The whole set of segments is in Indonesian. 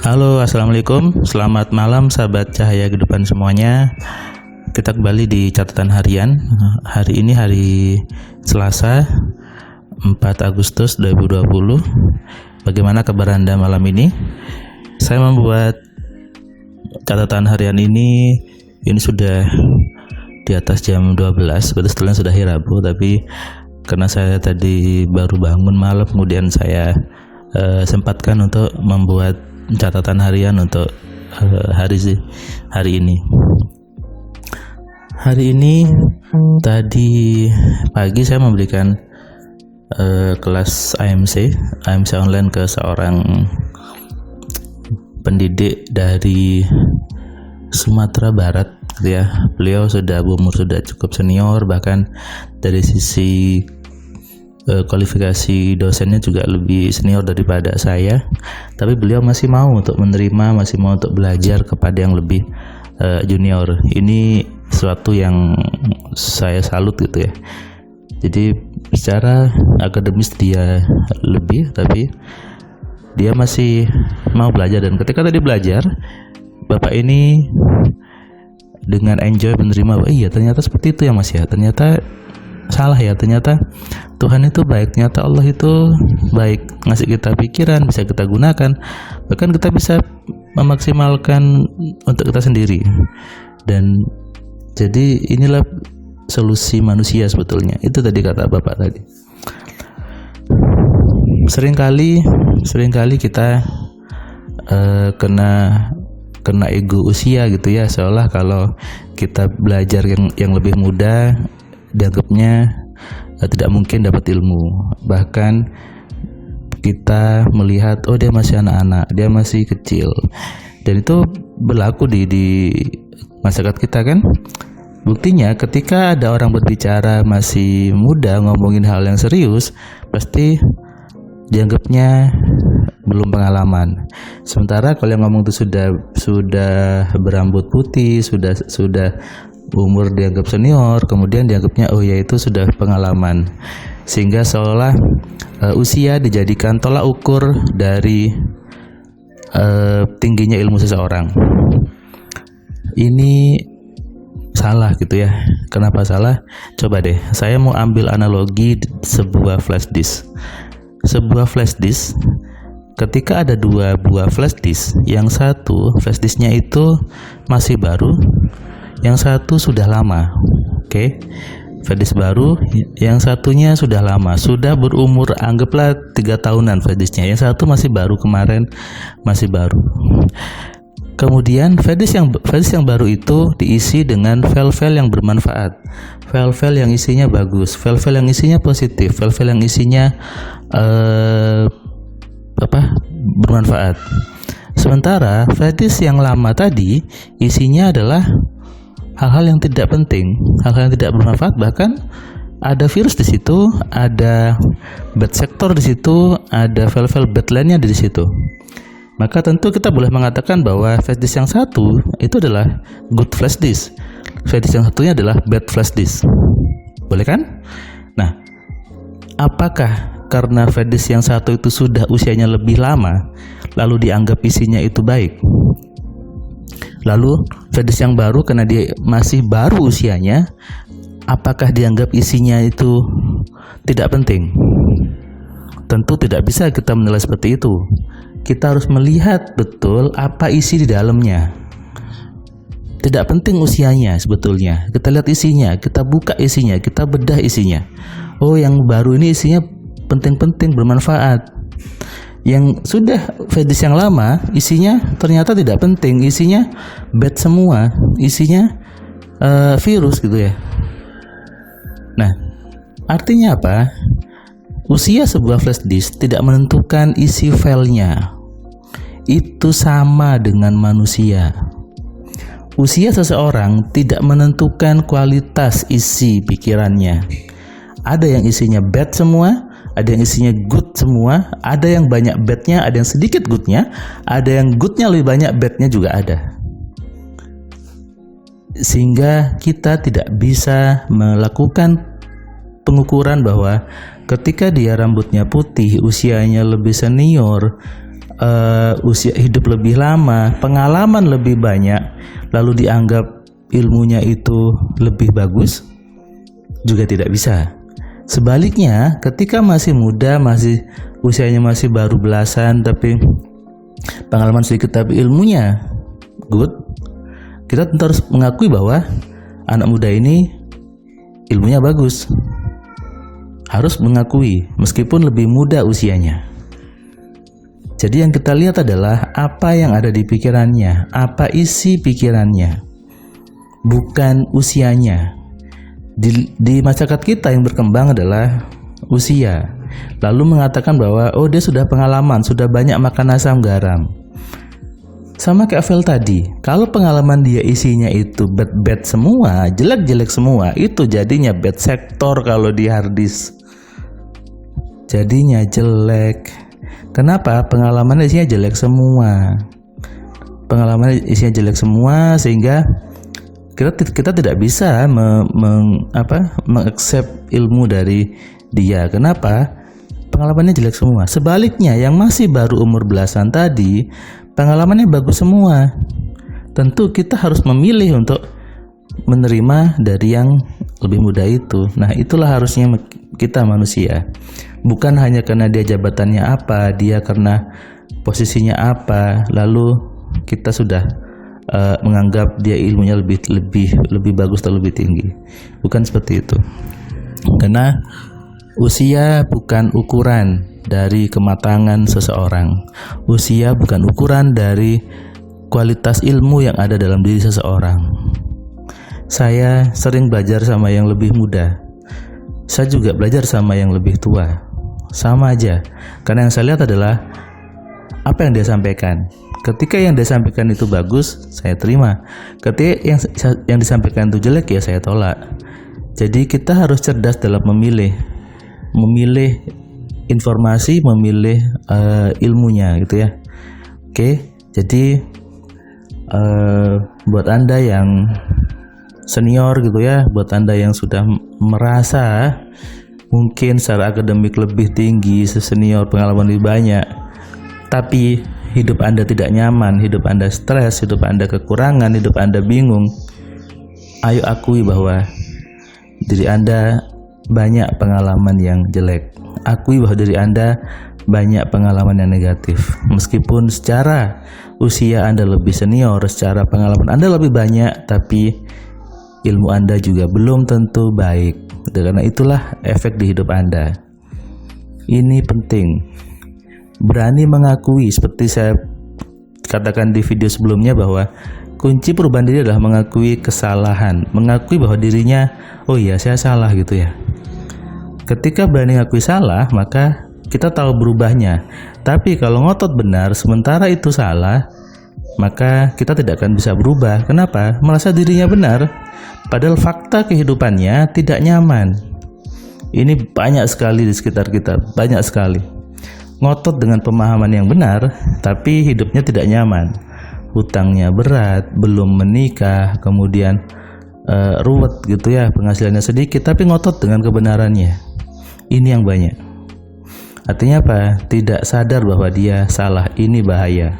Halo, assalamualaikum. Selamat malam, sahabat cahaya kehidupan semuanya. Kita kembali di catatan harian. Hari ini hari Selasa, 4 Agustus 2020. Bagaimana kabar Anda malam ini? Saya membuat catatan harian ini sudah di atas jam 12. Sebetulnya sudah hari Rabu, tapi karena saya tadi baru bangun malam, kemudian saya sempatkan untuk membuat catatan harian untuk hari ini. Hari ini tadi pagi saya memberikan kelas AMC online ke seorang pendidik dari Sumatera Barat, gitu ya. Beliau umur sudah cukup senior, bahkan dari sisi kualifikasi dosennya juga lebih senior daripada saya, tapi beliau masih mau untuk menerima, masih mau untuk belajar kepada yang lebih junior. Ini sesuatu yang saya salut, gitu ya. Jadi secara akademis dia lebih, tapi dia masih mau belajar. Dan ketika tadi belajar, bapak ini dengan enjoy menerima, iya ternyata seperti itu ya mas ya, ternyata salah ya, ternyata Tuhan itu baik, ternyata Allah itu baik, ngasih kita pikiran bisa kita gunakan, bahkan kita bisa memaksimalkan untuk kita sendiri. Dan jadi inilah solusi manusia sebetulnya. Itu tadi kata bapak tadi. Seringkali kita kena ego usia, gitu ya, seolah kalau kita belajar yang lebih muda dianggapnya tidak mungkin dapat ilmu. Bahkan kita melihat, oh dia masih anak-anak, dia masih kecil. Dan itu berlaku di masyarakat kita kan. Buktinya ketika ada orang berbicara masih muda ngomongin hal yang serius, pasti dianggapnya belum pengalaman. Sementara kalau yang ngomong itu sudah berambut putih, sudah umur dianggap senior, kemudian dianggapnya oh ya itu sudah pengalaman, sehingga seolah usia dijadikan tolak ukur dari tingginya ilmu seseorang. Ini salah, gitu ya. Kenapa salah? Coba deh, saya mau ambil analogi sebuah flash disk. Sebuah flash disk, ketika ada dua buah flash disk, yang satu flash disknya itu masih baru, yang satu sudah lama. Oke. Flash disk baru, yang satunya sudah lama, sudah berumur anggaplah 3 tahunan flash disknya. Yang satu masih baru, kemarin masih baru. Kemudian flash disk yang baru itu diisi dengan file-file yang bermanfaat, file-file yang isinya bagus, file-file yang isinya positif, file-file yang isinya bermanfaat. Sementara flash disk yang lama tadi isinya adalah hal-hal yang tidak penting, hal-hal yang tidak bermanfaat, bahkan ada virus di situ, ada bad sector di situ, ada file-file bad lainnya di situ. Maka tentu kita boleh mengatakan bahwa flash disk yang satu itu adalah good flash disk, flash disk yang satunya adalah bad flash disk. Boleh kan? Nah, apakah karena flash disk yang satu itu sudah usianya lebih lama, lalu dianggap isinya itu baik? Lalu flash disk yang baru karena dia masih baru usianya, apakah dianggap isinya itu tidak penting? Tentu tidak bisa kita menilai seperti itu. Kita harus melihat betul apa isi di dalamnya. Tidak penting usianya sebetulnya. Kita lihat isinya, kita buka isinya, kita bedah isinya. Oh, yang baru ini isinya penting-penting, bermanfaat. Yang sudah flash disk yang lama isinya ternyata tidak penting, isinya bad semua, isinya virus, gitu ya. Nah, artinya apa? Usia sebuah flash disk tidak menentukan isi filenya. Itu sama dengan manusia. Usia seseorang tidak menentukan kualitas isi pikirannya. Ada yang isinya bad semua, ada yang isinya good semua, ada yang banyak badnya, ada yang sedikit goodnya, ada yang goodnya lebih banyak, badnya juga ada. Sehingga kita tidak bisa melakukan pengukuran bahwa ketika dia rambutnya putih, usianya lebih senior, usia hidup lebih lama, pengalaman lebih banyak, lalu dianggap ilmunya itu lebih bagus? Juga tidak bisa. Sebaliknya, ketika masih muda, usianya masih baru belasan, tapi pengalaman sedikit tapi ilmunya good, kita tentu harus mengakui bahwa anak muda ini ilmunya bagus. Harus mengakui meskipun lebih muda usianya. Jadi yang kita lihat adalah apa yang ada di pikirannya, apa isi pikirannya, bukan usianya. Di masyarakat kita yang berkembang adalah usia. Lalu mengatakan bahwa dia sudah pengalaman, sudah banyak makan asam garam. Sama kayak Vel tadi, kalau pengalaman dia isinya itu bad semua, jelek-jelek semua, itu jadinya bad sektor kalau di harddisk. Jadinya jelek. Kenapa? Pengalaman isinya jelek semua. Pengalaman isinya jelek semua sehingga kita tidak bisa mengaccept ilmu dari dia. Kenapa? Pengalamannya jelek semua. Sebaliknya, yang masih baru umur belasan tadi, pengalamannya bagus semua. Tentu kita harus memilih untuk menerima dari yang lebih muda itu. Nah, itulah harusnya kita manusia. Bukan hanya karena dia jabatannya apa, dia karena posisinya apa, lalu kita sudah menganggap dia ilmunya lebih bagus atau lebih tinggi. Bukan seperti itu. Karena usia bukan ukuran dari kematangan seseorang. Usia bukan ukuran dari kualitas ilmu yang ada dalam diri seseorang. Saya sering belajar sama yang lebih muda. Saya juga belajar sama yang lebih tua. Sama aja. Karena yang saya lihat adalah apa yang dia sampaikan. Ketika yang dia sampaikan itu bagus, saya terima. Ketika yang disampaikan itu jelek, ya saya tolak. Jadi kita harus cerdas dalam memilih informasi, memilih ilmunya gitu ya. Oke, jadi buat Anda yang senior gitu ya, buat Anda yang sudah merasa mungkin secara akademik lebih tinggi, senior, pengalaman lebih banyak, tapi hidup Anda tidak nyaman, hidup Anda stres, hidup Anda kekurangan, hidup Anda bingung, ayo akui bahwa diri Anda banyak pengalaman yang jelek. Akui bahwa diri Anda banyak pengalaman yang negatif. Meskipun secara usia Anda lebih senior, secara pengalaman Anda lebih banyak, tapi ilmu Anda juga belum tentu baik. Karena itulah efek di hidup Anda. Ini penting. Berani mengakui, seperti saya katakan di video sebelumnya, bahwa kunci perubahan diri adalah mengakui kesalahan, mengakui bahwa dirinya, oh iya saya salah gitu ya. Ketika berani mengakui salah, maka kita tahu berubahnya. Tapi kalau ngotot benar, sementara itu salah, maka kita tidak akan bisa berubah. Kenapa? Merasa dirinya benar, padahal fakta kehidupannya tidak nyaman. Ini banyak sekali di sekitar kita, banyak sekali. Ngotot dengan pemahaman yang benar, tapi hidupnya tidak nyaman. Hutangnya berat, belum menikah, kemudian ruwet gitu ya, penghasilannya sedikit, tapi ngotot dengan kebenarannya. Ini yang banyak. Artinya apa? Tidak sadar bahwa dia salah. Ini bahaya.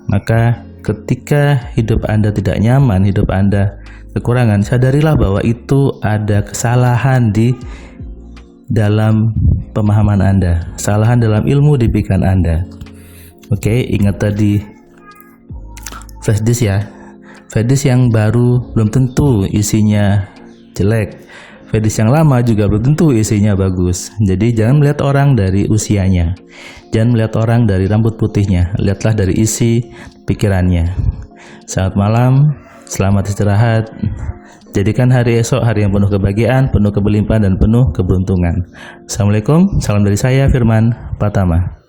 Maka ketika hidup Anda tidak nyaman, hidup Anda kekurangan, sadarilah bahwa itu ada kesalahan di dalam pemahaman Anda, kesalahan dalam ilmu di pikiran Anda. Oke, ingat tadi flash disk ya. Flash disk yang baru belum tentu isinya jelek. Flash disk yang lama juga belum tentu isinya bagus. Jadi jangan melihat orang dari usianya, jangan melihat orang dari rambut putihnya, lihatlah dari isi pikirannya. Selamat malam, selamat istirahat. Jadikan hari esok hari yang penuh kebahagiaan, penuh kelimpahan dan penuh keberuntungan. Assalamualaikum, salam dari saya Firman Pratama.